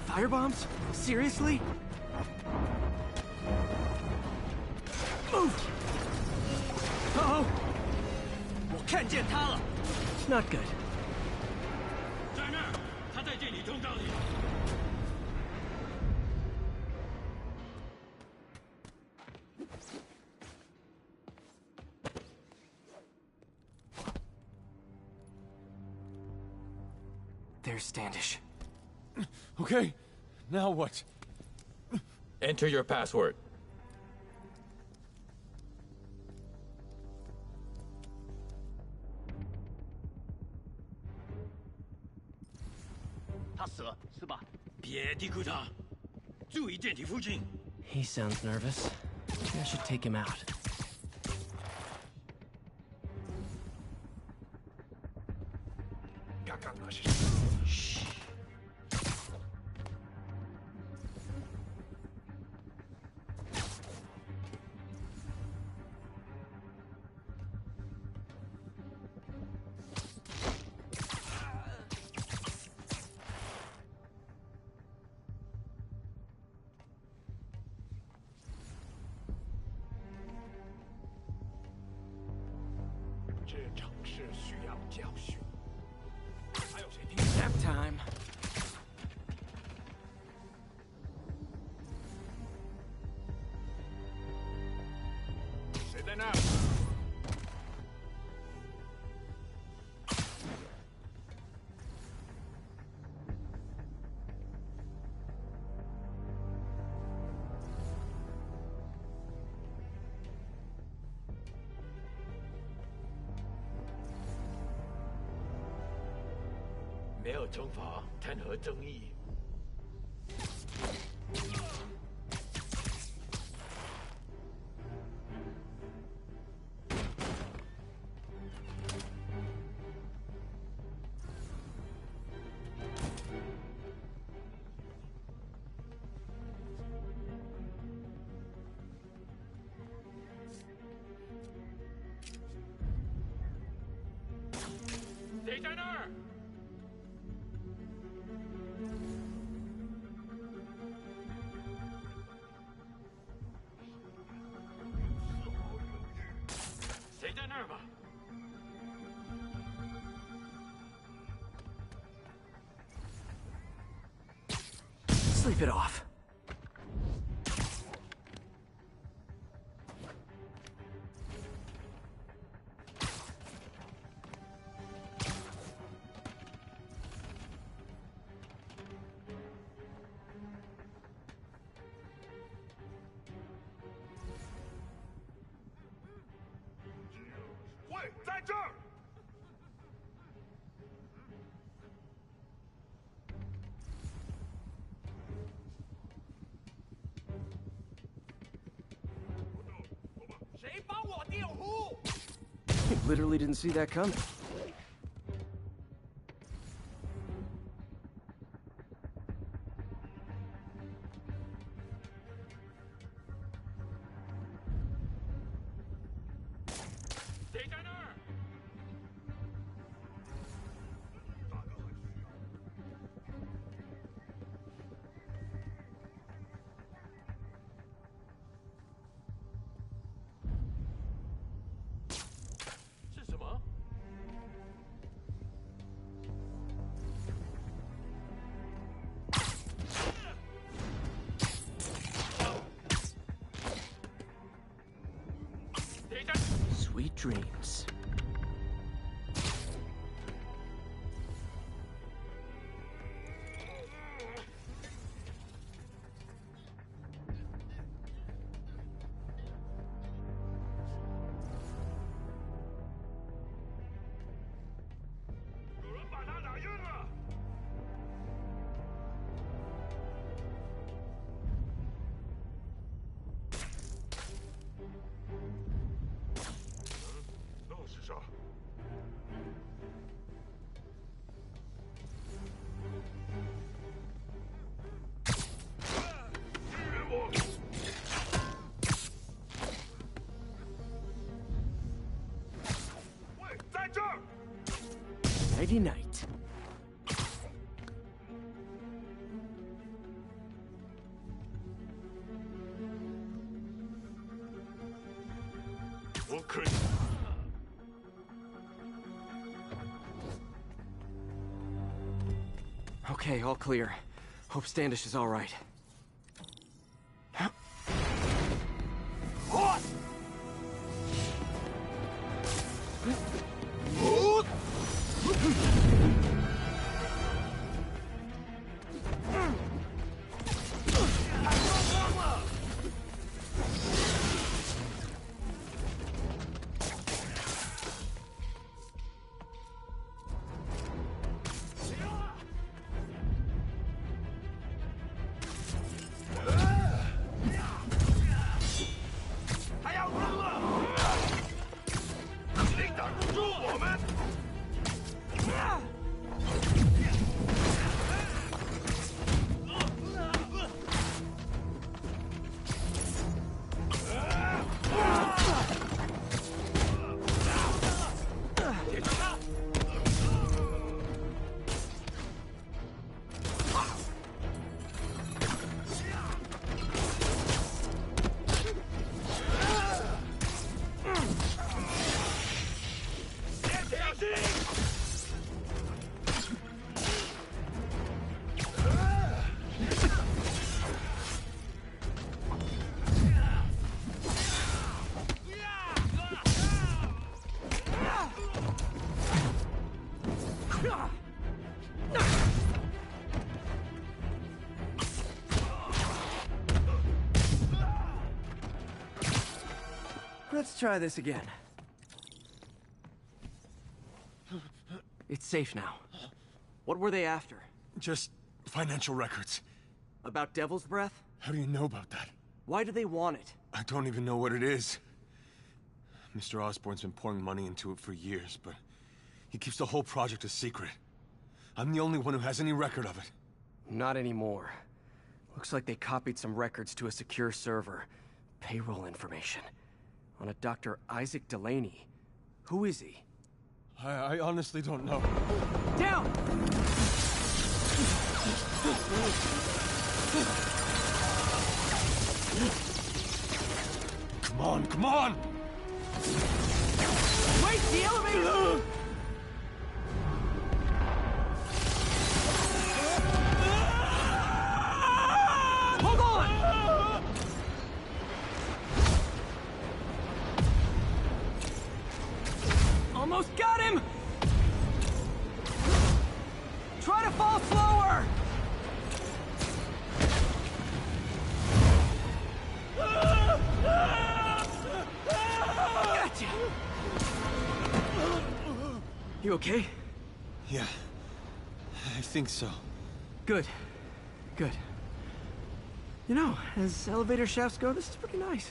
Fire bombs? Seriously? Move! Uh-oh! 我看见他了。Not good. 在那儿，他在电梯通道里。 There's Standish. Okay, now what? Enter your password. He sounds nervous. Maybe I should take him out. Shh. Nap time. Sleep it off. Literally didn't see that coming. Sweet dreams. Nighty night. Okay, all clear. Hope Standish is all right. Let's try this again. It's safe now. What were they after? Just financial records. About Devil's Breath? How do you know about that? Why do they want it? I don't even know what it is. Mr. Osborn's been pouring money into it for years, but he keeps the whole project a secret. I'm the only one who has any record of it. Not anymore. Looks like they copied some records to a secure server. Payroll information. On a Dr. Isaac Delaney. Who is he? I honestly don't know. Down! Come on, come on! Wait, the elevator! Hold on! Almost got him! Try to fall slower! Gotcha! You okay? Yeah, I think so. Good. Good. You know, as elevator shafts go, this is pretty nice.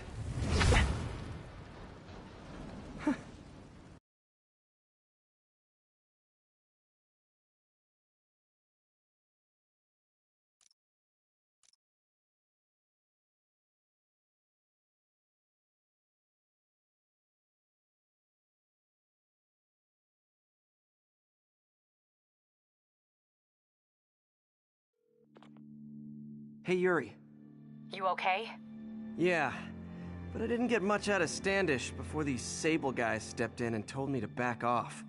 Hey, Yuri. You okay? Yeah, but I didn't get much out of Standish before these Sable guys stepped in and told me to back off.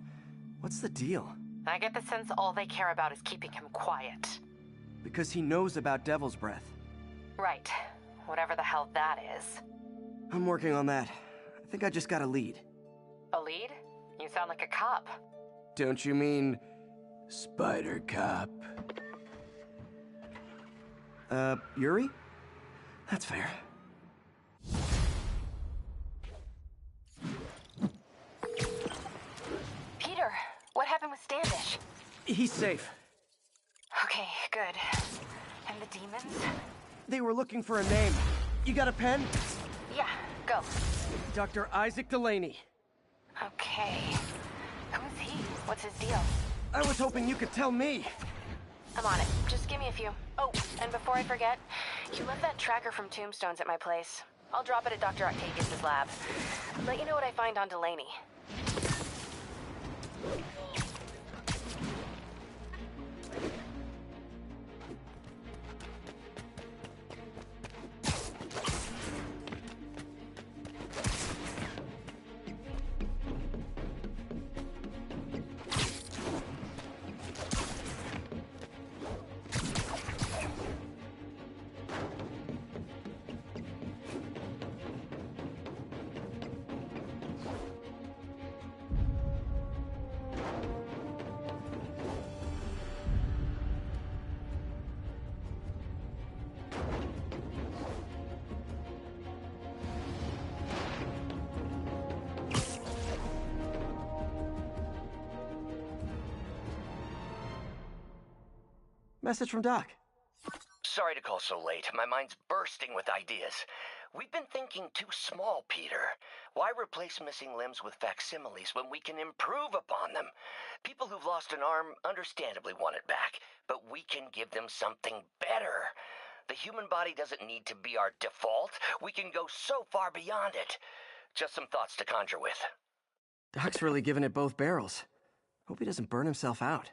What's the deal? I get the sense all they care about is keeping him quiet. Because he knows about Devil's Breath. Right. Whatever the hell that is. I'm working on that. I think I just got a lead. A lead? You sound like a cop. Don't you mean... Spider Cop? Yuri? That's fair. Peter, what happened with Standish? He's safe. Okay, good. And the demons? They were looking for a name. You got a pen? Yeah, go. Dr. Isaac Delaney. Okay. Who's he? What's his deal? I was hoping you could tell me. I'm on it. Just give me a few. Oh, and before I forget, you left that tracker from Tombstones at my place. I'll drop it at Dr. Octavius' lab. Let you know what I find on Delaney. Message from Doc. Sorry to call so late. My mind's bursting with ideas. We've been thinking too small, Peter. Why replace missing limbs with facsimiles when we can improve upon them? People who've lost an arm understandably want it back, but we can give them something better. The human body doesn't need to be our default. We can go so far beyond it. Just some thoughts to conjure with. Doc's really giving it both barrels. Hope he doesn't burn himself out.